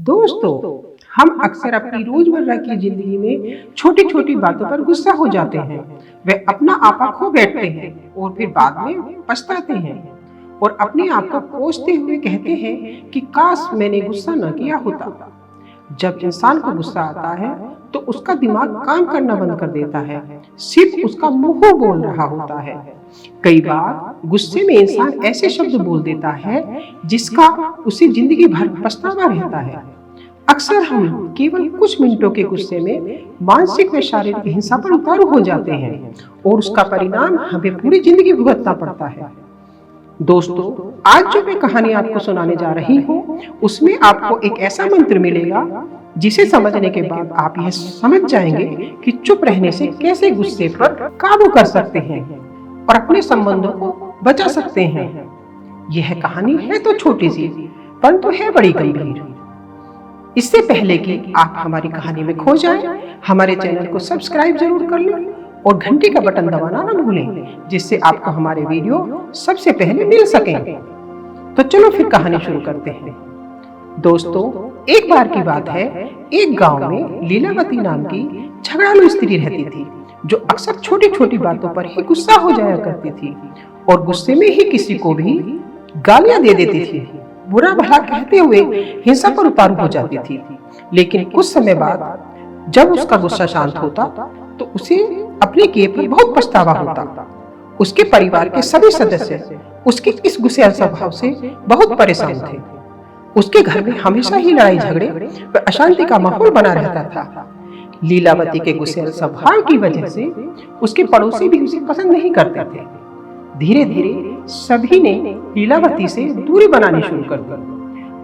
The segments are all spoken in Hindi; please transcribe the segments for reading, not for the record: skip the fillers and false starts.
दोस्तों, हम अक्सर अपनी रोजमर्रा की जिंदगी में छोटी छोटी बातों पर गुस्सा हो जाते हैं। वे अपना आपा खो बैठते हैं और फिर बाद में पछताते हैं और अपने आप को कोसते हुए कहते हैं कि काश मैंने गुस्सा न किया होता। जब इंसान को गुस्सा आता है तो उसका दिमाग काम करना बंद कर देता है, सिर्फ उसका मुंह बोल रहा होता है। कई बार गुस्से में इंसान ऐसे शब्द बोल देता है जिसका उसे जिंदगी भर पछतावा रहता है। अक्सर हम केवल कुछ मिनटों के गुस्से में मानसिक व शारीरिक हिंसा पर उतारू हो जाते हैं और उसका परिणाम हमें पूरी जिंदगी भुगतना पड़ता है। दोस्तों, आज जो मैं कहानी आपको सुनाने जा रही हूँ उसमें आपको एक ऐसा मंत्र मिलेगा जिसे समझने के बाद आप यह समझ जाएंगे कि चुप रहने से कैसे गुस्से पर काबू कर सकते हैं और अपने संबंधों को बचा सकते हैं। यह कहानी है तो छोटी सी, परंतु है बड़ी गंभीर। इससे पहले कि आप हमारी कहानी में खो जाएं, हमारे चैनल को सब्सक्राइब जरूर कर लें और घंटी का बटन दबाना न भूलें, जिससे आपको हमारे वीडियो सबसे पहले मिल सकें। तो चलो फिर कहानी शुरू करते हैं। दोस्तों, एक बार की बात है, एक गांव में लीलावती नाम की झगड़ालू स्त्री रहती थी जो अक्सर छोटी छोटी बातों पर ही गुस्सा हो जाया करती थी और गुस्से में ही किसी को भी गालियां दे देती थी, बुरा भला कहते हुए हिंसा पर उतारू हो जाती थी। लेकिन कुछ समय बाद जब उसका गुस्सा शांत होता तो उसे अपने किए पर बहुत पछतावा होता। उसके परिवार के सभी सदस्य उसके इस गुस्सैल स्वभाव से बहुत परेशान थे। उसके घर में हमेशा ही लड़ाई झगड़े व अशांति का माहौल बना रहता था। लीलावती के गुस्सैल स्वभाव की वजह से उसके पड़ोसी भी उसे पसंद नहीं करते थे। धीरे धीरे सभी ने लीलावती से दूरी बनानी शुरू कर दी।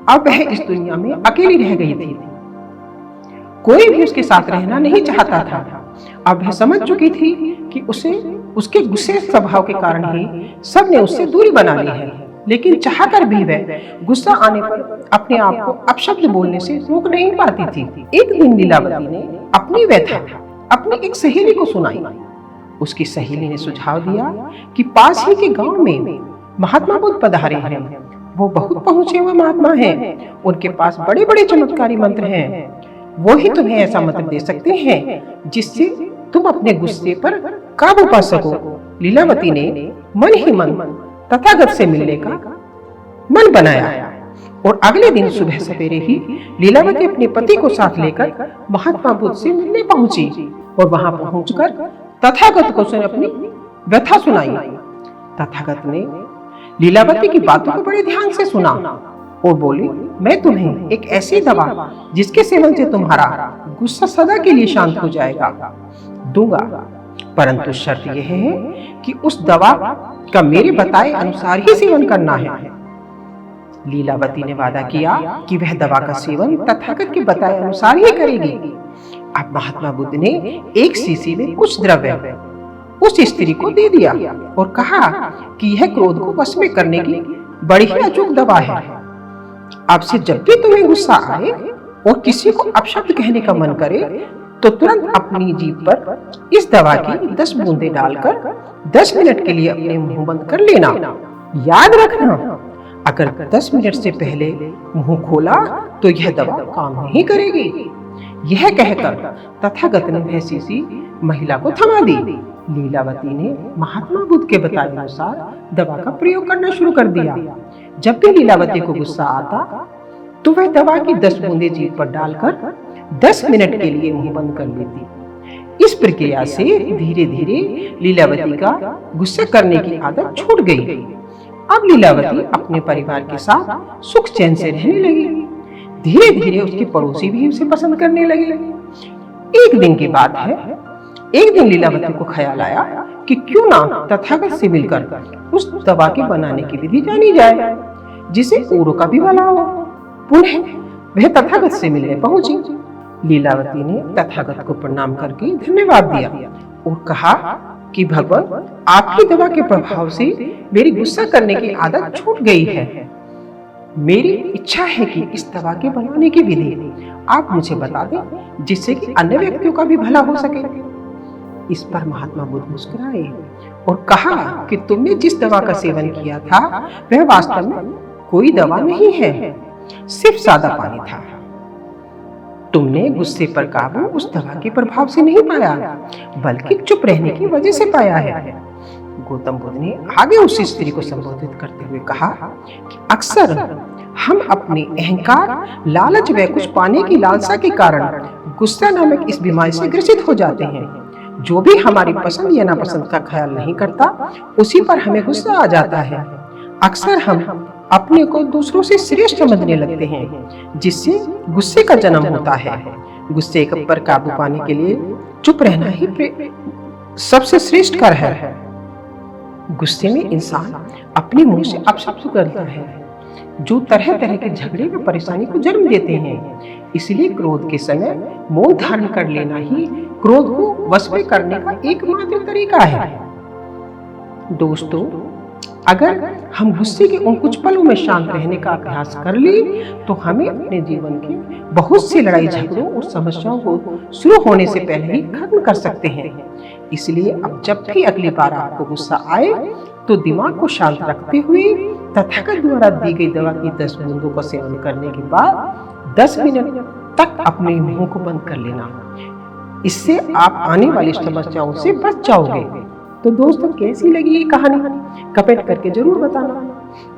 अब वह इस दुनिया में अकेली रह गई थी, कोई भी उसके साथ रहना नहीं चाहता था। अब वह समझ चुकी थी कि उसे उसके गुस्से स्वभाव के कारण ही सबने उससे दूरी बना ली है, लेकिन चाहकर भी वह गुस्सा आने पर अपने आप को अपशब्द बोलने से रोक नहीं पाती थी। एक दिन लीलावती ने अपनी व्यथा अपनी एक सहेली को सुनाई। उसकी सहेली ने सुझाव दिया कि पास ही के गांव में महात्मा बुद्ध पधारे हैं। वो बहुत पहुंचे हुए महात्मा हैं, उनके पास बड़े बड़े चमत्कारी मंत्र हैं। वो ही तुम्हें ऐसा मंत्र दे सकते हैं जिससे तुम अपने गुस्से पर काबू पा सको। लीलावती ने मन ही मन तथागत से मिलने का मन बनाया और अगले दिन सुबह सवेरे ही लीलावती अपने पति को साथ लेकर महात्मा बुद्ध से मिलने पहुंची और वहां पहुंचकर तथागत को उसने अपनी व्यथा सुनाई। तथागत ने लीलावती की बातों को बड़े ध्यान से सुना और बोले, मैं तुम्हें एक ऐसी दवा जिसके सेवन से तुम्हारा गुस्सा सदा के लिए शांत हो जाएगा दूंगा, परंतु शर्त यह है कि उस दवा का मेरे बताए अनुसार ही सेवन करना है। लीलावती ने वादा किया कि वह दवा का सेवन तथागत के बताए अनुसार ही करेगी। अब महात्मा बुद्ध ने एक शीशी में कुछ द्रव्य उस स्त्री को दे दिया और कहा कि यह क्रोध को वश में करने की बड़ी ही अचूक दवा है। अब से जब भी तुम्हें गुस्सा आए और किसी को अपशब्द कहने का मन करे तो तुरंत अपनी जीभ पर इस दवा की 10 बूंदें डालकर 10 मिनट के लिए अपने मुंह बंद कर लेना। याद रखना, अगर 10 मिनट से पहले मुंह खोला तो यह दवा काम नहीं करेगी। यह कहकर तथागत ने वह शीशी महिला को थमा दी। लीलावती ने महात्मा बुद्ध के बताए अनुसार दवा का प्रयोग करना शुरू कर दिया। जब भी लीलावती को गुस्सा आता तो वह दवा की 10 बूंदें जीभ पर डालकर 10 मिनट के लिए मुंह बंद कर लेती। इस प्रक्रिया से धीरे धीरे लीलावती का गुस्सा करने की आदत छूट गई। अब लीलावती अपने परिवार के साथ सुख चैन से रहने लगी। धीरे धीरे उसके पड़ोसी भी उसे पसंद करने लगे। एक दिन की बात है, एक दिन लीलावती को ख्याल आया कि क्यों ना तथागत से मिलकर उस दवा के बनाने की विधि जानी जाए जिसे औरों का भी भला हो। पुनः वह तथागत से मिलने पहुंची। लीलावती ने तथागत को प्रणाम करके धन्यवाद दिया और कहा कि भगवान, आपकी दवा के प्रभाव से मेरी गुस्सा करने की आदत छूट गई है। मेरी इच्छा है कि इस दवा के बनाने की विधि आप मुझे बता दें जिससे कि अन्य व्यक्तियों का भी भला हो सके। इस पर महात्मा बुद्ध मुस्कुराए और कहा कि तुमने जिस दवा का सेवन किया था वह वास्तव में कोई दवा नहीं है, सिर्फ सादा पानी था। तुमने गुस्से पर काबू उस दवा के प्रभाव से नहीं पाया, बल्कि चुप रहने की वजह से पाया है। गौतम बुद्ध ने आगे उस स्त्री को संबोधित करते हुए कहा कि अक्सर हम अपने अहंकार, लालच व कुछ पाने की लालसा के कारण गुस्सा नामक इस बीमारी से ग्रसित हो जाते हैं। जो भी हमारी पसंद या नापसंद का ख्याल नहीं करता, उसी पर हमें गुस्सा आ जाता है। अक्सर हम अपने को दूसरों से श्रेष्ठ समझने लगते हैं, जिससे गुस्से का जन्म होता है। गुस्से पर काबू पाने के लिए चुप रहना ही सबसे श्रेष्ठ कार्य है। गुस्से में इंसान अपने मुंह से अपशब्द करता है, जो तरह तरह के झगड़े व परेशानी को जन्म देते हैं। इसलिए क्रोध के समय मौन धारण कर लेना ही क्रोध को वश में करने का एकमात्र तरीका है। दोस्तों, अगर हम गुस्से के उन कुछ पलों में शांत रहने का अभ्यास कर ले, तो हमें अपने जीवन के बहुत सी लड़ाई झगड़ों और समस्याओं को शुरू होने से पहले ही खत्म कर सकते हैं। इसलिए अब जब भी अगली बार आपको गुस्सा आए, तो दिमाग को शांत रखते हुए तथागत द्वारा दी गई दवा की 10 बूंदों का सेवन करने के बाद 10 मिनट तक अपने मुंह को बंद कर लेना। इससे आप आने वाली समस्याओं से बच जाओगे। तो दोस्तों, कैसी लगी ये कहानी? कमेंट करके जरूर बताना।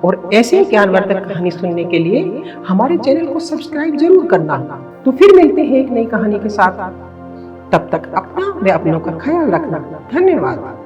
और ऐसे ज्ञानवर्धक कहानी सुनने के लिए हमारे चैनल को सब्सक्राइब जरूर करना। तो फिर मिलते हैं एक नई कहानी के साथ। तब तक अपना व अपनों का ख्याल रखना। धन्यवाद।